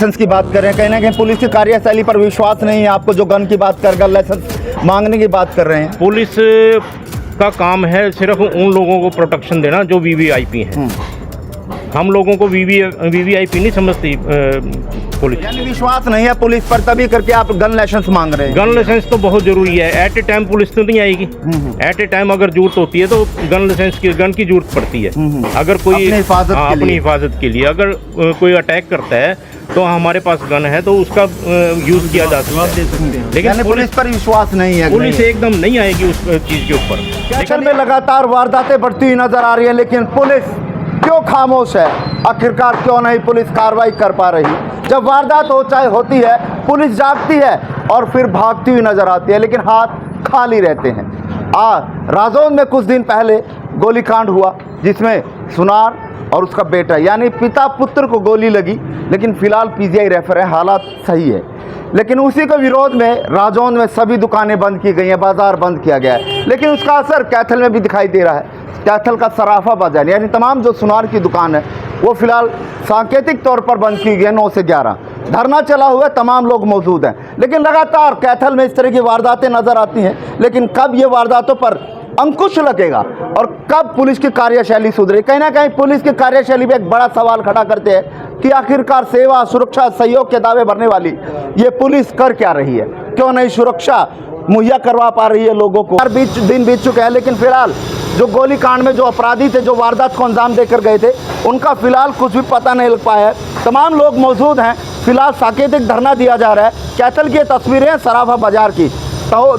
Licence की बात करें, कहीं ना कहीं पुलिस की कार्यशैली पर विश्वास नहीं है आपको, जो गन की बात कर गन लाइसेंस मांगने की बात कर रहे हैं। पुलिस का काम है सिर्फ उन लोगों को प्रोटेक्शन देना जो वीवीआईपी हैं। हम लोगों को वीवीआईपी नहीं समझती पुलिस। यानी विश्वास नहीं है पुलिस पर, तभी करके आप गन लाइसेंस मांग रहे हैं। गन लाइसेंस तो बहुत जरूरी है। एट ए टाइम पुलिस तो नहीं आएगी। एट ए टाइम अगर जरूरत होती है तो गन लाइसेंस की गन की जरूरत पड़ती है। अगर कोई अपनी हिफाजत के लिए अगर कोई अटैक करता है तो हमारे पास गन है तो उसका यूज किया जा सकता है। लेकिन पुलिस पर विश्वास नहीं है। पुलिस एकदम नहीं आएगी उस चीज के ऊपर। कैथल में लगातार वारदातें बढ़ती हुई नजर आ रही है, लेकिन पुलिस क्यों खामोश है? आखिरकार क्यों नहीं पुलिस कार्रवाई कर पा रही? जब वारदात होती है पुलिस जागती है और फिर भागती हुई नजर आती है, लेकिन हाथ खाली रहते हैं। राजौंद में कुछ दिन पहले गोलीकांड हुआ जिसमें सुनार और उसका बेटा यानी पिता पुत्र को गोली लगी, लेकिन फिलहाल पीजीआई रेफर है, हालात सही है। लेकिन उसी के विरोध में राजौंद में सभी दुकानें बंद की गई हैं, बाजार बंद किया गया है, लेकिन उसका असर कैथल में भी दिखाई दे रहा है। कैथल का सराफा बाजार यानी तमाम जो सुनार की दुकान है वो फिलहाल सांकेतिक तौर पर बंद की गई है। 9 से 11 धरना चला हुआ है, तमाम लोग मौजूद हैं, लेकिन लगातार कैथल में इस तरह की वारदातें नजर आती हैं। लेकिन कब ये वारदातों पर अंकुश लगेगा और कब पुलिस की कार्यशैली सुधरे? कहीं ना कहीं पुलिस की कार्यशैली पे एक बड़ा सवाल खड़ा करते हैं कि आखिरकार सेवा, सुरक्षा, सहयोग के दावे भरने वाली ये पुलिस कर क्या रही है? क्यों नहीं सुरक्षा मुहैया करवा पा रही है लोगों को? दिन बीत चुके हैं, लेकिन फिलहाल जो गोलीकांड में जो अपराधी थे, जो वारदात को अंजाम देकर गए थे, उनका फिलहाल कुछ भी पता नहीं लग पाया है। तमाम लोग मौजूद हैं, फिलहाल सांकेतिक धरना दिया जा रहा है। कैथल की तस्वीरें सराफा बाजार की, तो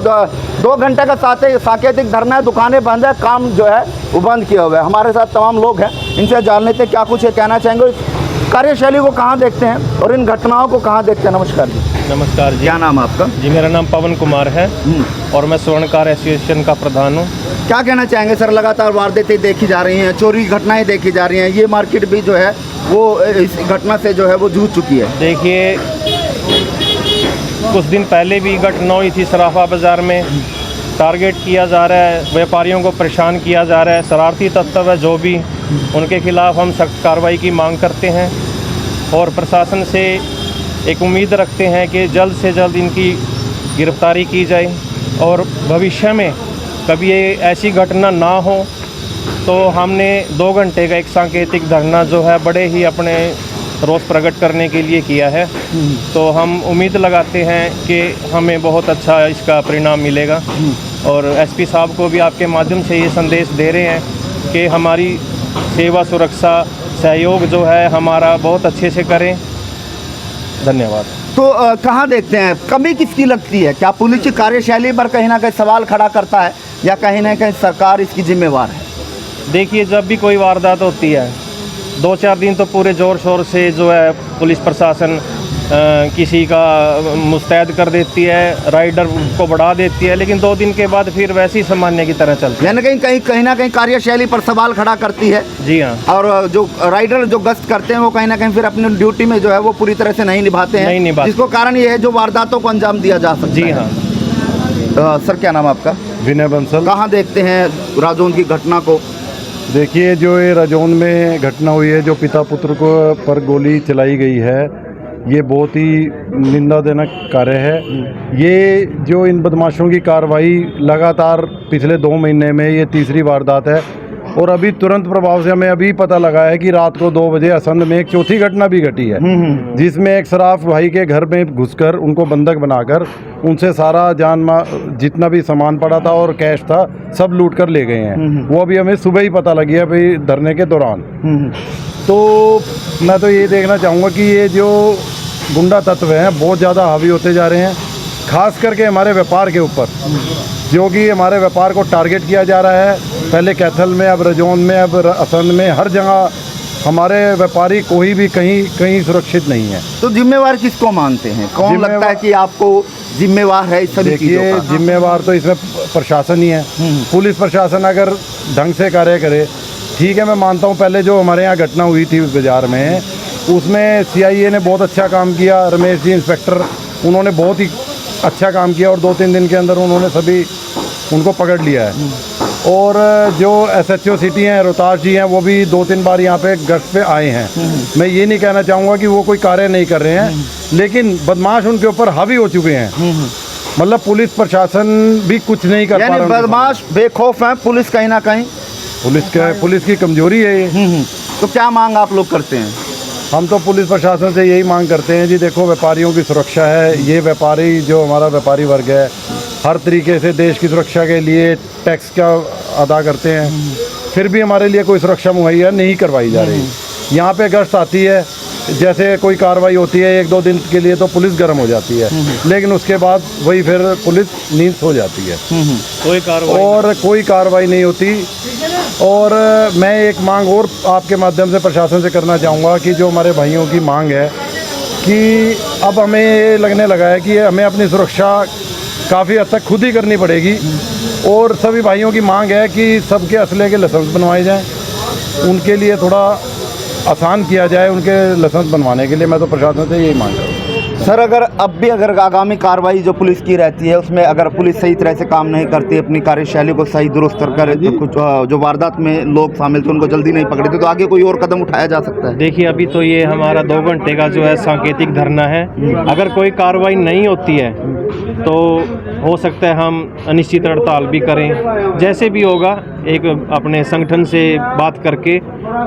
2 घंटे का सांकेतिक धरना है, दुकानें बंद है, काम जो है वो बंद किया हुआ है। हमारे साथ तमाम लोग हैं, इनसे जान लेते क्या कुछ है कहना चाहेंगे, कार्यशैली को कहाँ देखते हैं और इन घटनाओं को कहाँ देखते हैं। नमस्कार जी। नमस्कार जी। क्या नाम है आपका? जी मेरा नाम पवन कुमार है और मैं स्वर्णकार एसोसिएशन का प्रधान हूँ। क्या कहना चाहेंगे सर? लगातार वारदातें देखी जा रही हैं, चोरी घटनाएं देखी जा रही हैं, ये मार्केट भी जो है वो इस घटना से जो है वो जूझ चुकी है। देखिए कुछ दिन पहले भी घटना हुई थी सराफा बाज़ार में। टारगेट किया जा रहा है, व्यापारियों को परेशान किया जा रहा है, शरारती तत्व है जो भी, उनके खिलाफ़ हम सख्त कार्रवाई की मांग करते हैं और प्रशासन से एक उम्मीद रखते हैं कि जल्द से जल्द इनकी गिरफ्तारी की जाए और भविष्य में कभी ये ऐसी घटना ना हो। तो हमने 2 घंटे का एक सांकेतिक धरना जो है बड़े ही अपने रोष प्रकट करने के लिए किया है। तो हम उम्मीद लगाते हैं कि हमें बहुत अच्छा इसका परिणाम मिलेगा और एसपी साहब को भी आपके माध्यम से ये संदेश दे रहे हैं कि हमारी सेवा, सुरक्षा, सहयोग जो है हमारा बहुत अच्छे से करें। धन्यवाद। तो कहाँ देखते हैं कमी किसकी लगती है? क्या पुलिस की कार्यशैली पर कहीं ना कहीं सवाल खड़ा करता है या कहीं ना कहीं सरकार इसकी जिम्मेवार है? देखिए जब भी कोई वारदात होती है 2-4 दिन तो पूरे ज़ोर शोर से जो है पुलिस प्रशासन किसी का मुस्तैद कर देती है, राइडर को बढ़ा देती है, लेकिन 2 दिन के बाद फिर वैसे ही सामान्य की तरह चलती है। यानी कहीं ना कहीं कार्यशैली पर सवाल खड़ा करती है। जी हाँ। और जो राइडर जो गश्त करते हैं वो कहीं ना कहीं फिर अपनी ड्यूटी में जो है वो पूरी तरह से नहीं निभाते हैं, जिसको कारण ये है जो वारदातों को अंजाम दिया जा सकता है। जी हाँ। सर क्या नाम है आपका? विनय बंसल। कहाँ देखते हैं राजौंद की घटना को? देखिए जो ये राजौंद में घटना हुई है, जो पिता पुत्र को पर गोली चलाई गई है, ये बहुत ही निंदाजनक कार्य है। ये जो इन बदमाशों की कार्रवाई लगातार पिछले 2 महीने में ये तीसरी वारदात है और अभी तुरंत प्रभाव से हमें अभी पता लगा है कि रात को 2 बजे असंध में एक चौथी घटना भी घटी है, जिसमें एक शराफ भाई के घर में घुसकर उनको बंधक बनाकर उनसे सारा जितना भी सामान पड़ा था और कैश था सब लूट कर ले गए हैं। वो अभी हमें सुबह ही पता लगी है भाई धरने के दौरान। तो मैं तो ये देखना चाहूँगा कि ये जो गुंडा तत्व हैं बहुत ज़्यादा हावी होते जा रहे हैं, खास करके हमारे व्यापार के ऊपर, जो कि हमारे व्यापार को टारगेट किया जा रहा है। पहले कैथल में, अब राजौंद में, अब असंध में, हर जगह हमारे व्यापारी कोई भी कहीं सुरक्षित नहीं है। तो जिम्मेवार किसको मानते हैं? कौन लगता है कि आपको जिम्मेवार है इस सभी चीज़ों का? देखिए जिम्मेवार तो इसमें प्रशासन ही है। पुलिस प्रशासन अगर ढंग से कार्य करे, ठीक है, मैं मानता हूँ पहले जो हमारे यहाँ घटना हुई थी बाज़ार में, उसमें CIA ने बहुत अच्छा काम किया। रमेश जी इंस्पेक्टर, उन्होंने बहुत ही अच्छा काम किया और 2-3 दिन के अंदर उन्होंने सभी उनको पकड़ लिया है। और जो SHO सिटी हैं रोहतास जी हैं, वो भी 2-3 बार यहाँ पे गश्त पे आए हैं। मैं ये नहीं कहना चाहूँगा कि वो कोई कार्य नहीं कर रहे हैं, लेकिन बदमाश उनके ऊपर हावी हो चुके हैं। मतलब पुलिस प्रशासन भी कुछ नहीं कर पा रहा है। बदमाश बेखौफ हैं, पुलिस कहीं ना कहीं पुलिस की कमजोरी है ये। तो क्या मांग आप लोग करते हैं? हम तो पुलिस प्रशासन से यही मांग करते हैं जी, देखो व्यापारियों की सुरक्षा है, ये व्यापारी जो हमारा व्यापारी वर्ग है हर तरीके से देश की सुरक्षा के लिए टैक्स का अदा करते हैं, फिर भी हमारे लिए कोई सुरक्षा मुहैया नहीं करवाई जा रही। यहाँ पे गश्त आती है, जैसे कोई कार्रवाई होती है 1-2 दिन के लिए तो पुलिस गर्म हो जाती है, लेकिन उसके बाद वही फिर पुलिस नींद हो जाती है, कोई कार्रवाई नहीं होती। और मैं एक मांग और आपके माध्यम से प्रशासन से करना चाहूँगा कि जो हमारे भाइयों की मांग है कि अब हमें ये लगने लगा है कि हमें अपनी सुरक्षा काफ़ी हद तक खुद ही करनी पड़ेगी, और सभी भाइयों की मांग है कि सबके असले के लाइसेंस बनवाए जाएं, उनके लिए थोड़ा आसान किया जाए उनके लाइसेंस बनवाने के लिए। मैं तो प्रशासन से यही मांग रहा हूँ। सर, अगर आगामी कार्रवाई जो पुलिस की रहती है उसमें अगर पुलिस सही तरह से काम नहीं करती, अपनी कार्यशैली को सही दुरुस्त कर तो कुछ जो वारदात में लोग शामिल थे उनको जल्दी नहीं पकड़े तो आगे कोई और कदम उठाया जा सकता है? देखिए, अभी तो ये हमारा 2 घंटे का जो है सांकेतिक धरना है। अगर कोई कार्रवाई नहीं होती है तो हो सकता है हम अनिश्चित हड़ताल भी करें। जैसे भी होगा एक अपने संगठन से बात करके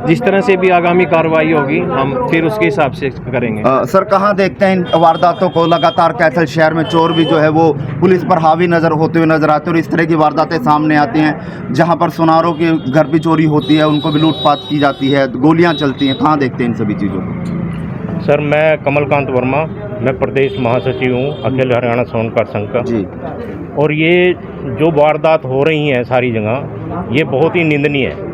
जिस तरह से भी आगामी कार्रवाई होगी हम फिर उसके हिसाब से करेंगे। सर, कहाँ देखते हैं इन वारदातों को? लगातार कैथल शहर में चोर भी जो है वो पुलिस पर हावी नज़र होते हुए नजर आते हैं और इस तरह की वारदातें सामने आती हैं जहाँ पर सुनारों के घर भी चोरी होती है, उनको भी लूटपाट की जाती है, गोलियाँ चलती हैं। कहाँ देखते हैं इन सभी चीज़ों को? सर, मैं कमलकांत वर्मा, मैं प्रदेश महासचिव हूँ अखिल हरियाणा स्वर्णकार संघ का जी। और ये जो वारदात हो रही हैं सारी जगह, ये बहुत ही निंदनीय है।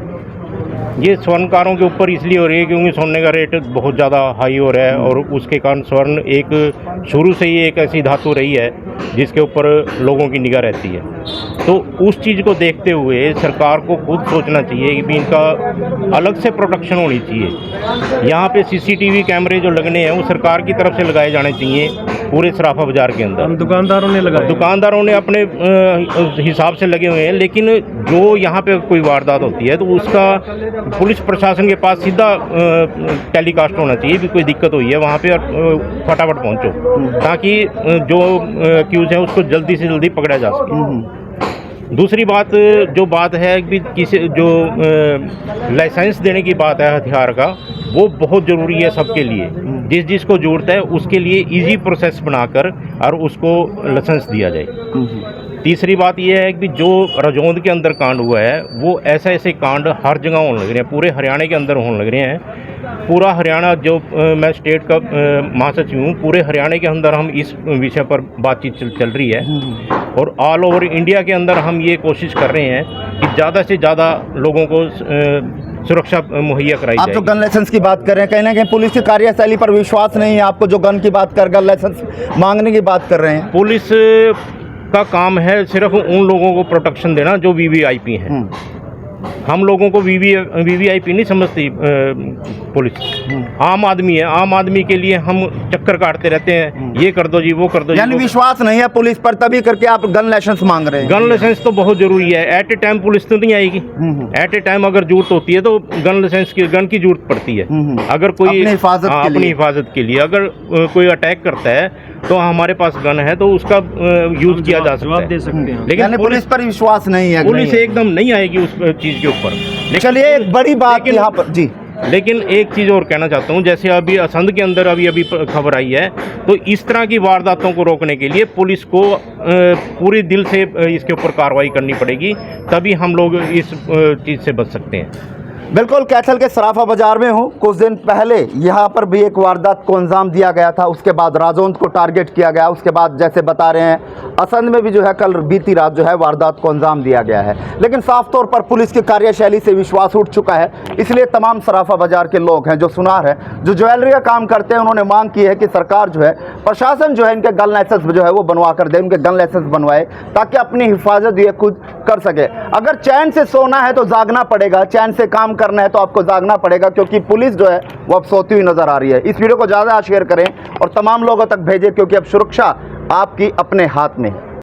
ये स्वर्णकारों के ऊपर इसलिए हो रही है क्योंकि सोने का रेट बहुत ज़्यादा हाई हो रहा है और उसके कारण स्वर्ण एक शुरू से ही एक ऐसी धातु रही है जिसके ऊपर लोगों की निगाह रहती है। तो उस चीज़ को देखते हुए सरकार को खुद सोचना चाहिए कि भी इनका अलग से प्रोटेक्शन होनी चाहिए। यहाँ पे CCTV कैमरे जो लगने हैं वो सरकार की तरफ से लगाए जाने चाहिए पूरे सराफा बाज़ार के अंदर। दुकानदारों ने अपने हिसाब से लगे हुए हैं, लेकिन जो यहाँ पे कोई वारदात होती है तो उसका पुलिस प्रशासन के पास सीधा टेलीकास्ट होना चाहिए कि कोई दिक्कत हुई है वहाँ पे फटाफट पहुँचो, ताकि जो एक्यूज है उसको जल्दी से जल्दी पकड़ा जा सके। दूसरी बात है कि किसी जो लाइसेंस देने की बात है हथियार का, वो बहुत ज़रूरी है सबके लिए। जिसको ज़रूरत है उसके लिए इजी प्रोसेस बनाकर और उसको लाइसेंस दिया जाए। तीसरी बात यह है कि जो रजौंद के अंदर कांड हुआ है वो ऐसे कांड हर जगह होने लग रहे हैं, पूरे हरियाणा के अंदर होने लग रहे हैं। पूरा हरियाणा, जो मैं स्टेट का महासचिव हूँ, पूरे हरियाणा के अंदर हम इस विषय पर बातचीत चल रही है और ऑल ओवर इंडिया के अंदर हम ये कोशिश कर रहे हैं कि ज़्यादा से ज़्यादा लोगों को सुरक्षा मुहैया कराई जाए। आप जो गन लाइसेंस की बात कर रहे हैं, कहीं ना कहीं पुलिस की कार्यशैली पर विश्वास नहीं है आपको? जो गन की बात कर, गन लाइसेंस मांगने की बात कर रहे हैं, पुलिस का काम है सिर्फ उन लोगों को प्रोटेक्शन देना जो VVIP हैं। हम लोगों को VVIP नहीं समझती पुलिस। आम आदमी है, आम आदमी के लिए हम चक्कर काटते रहते हैं, ये कर दो जी, वो कर दो जी। यानी विश्वास नहीं है पुलिस पर, तभी करके आप गन लाइसेंस मांग रहे हैं? गन लाइसेंस तो बहुत जरूरी है। एट ए टाइम पुलिस तो नहीं आएगी। एट ए टाइम अगर जरूरत होती है तो गन लाइसेंस की, गन की जरूरत पड़ती है। अगर कोई अपनी हिफाजत के लिए अगर कोई अटैक करता है तो हमारे पास गन है तो उसका यूज किया जा सकता है। लेकिन पुलिस पर विश्वास नहीं है, पुलिस एकदम नहीं आएगी उस चीज के ऊपर। चलिए, एक बड़ी बात यहाँ पर जी, लेकिन एक चीज़ और कहना चाहता हूँ, जैसे अभी असंध के अंदर अभी खबर आई है, तो इस तरह की वारदातों को रोकने के लिए पुलिस को पूरे दिल से इसके ऊपर कार्रवाई करनी पड़ेगी, तभी हम लोग इस चीज़ से बच सकते हैं। बिल्कुल, कैथल के सराफा बाजार में हूँ। कुछ दिन पहले यहाँ पर भी एक वारदात को अंजाम दिया गया था, उसके बाद राजौंद को टारगेट किया गया, उसके बाद जैसे बता रहे हैं असंध में भी जो है कल बीती रात जो है वारदात को अंजाम दिया गया है। लेकिन साफ तौर पर पुलिस की कार्यशैली से विश्वास उठ चुका है। इसलिए तमाम सराफा बाजार के लोग हैं, जो सुनार हैं, जो ज्वेलरी का काम करते हैं, उन्होंने मांग की है कि सरकार जो है, प्रशासन जो है, इनके गन लाइसेंस जो है वो बनवा कर दे, उनके गन लाइसेंस बनवाए ताकि अपनी हिफाजत ये खुद कर सके। अगर चैन से सोना है तो जागना पड़ेगा, चैन से काम करना है तो आपको जागना पड़ेगा, क्योंकि पुलिस जो है वो अब सोती हुई नजर आ रही है। इस वीडियो को ज़्यादा शेयर करें और तमाम लोगों तक भेजें, क्योंकि अब सुरक्षा आपकी अपने हाथ में है।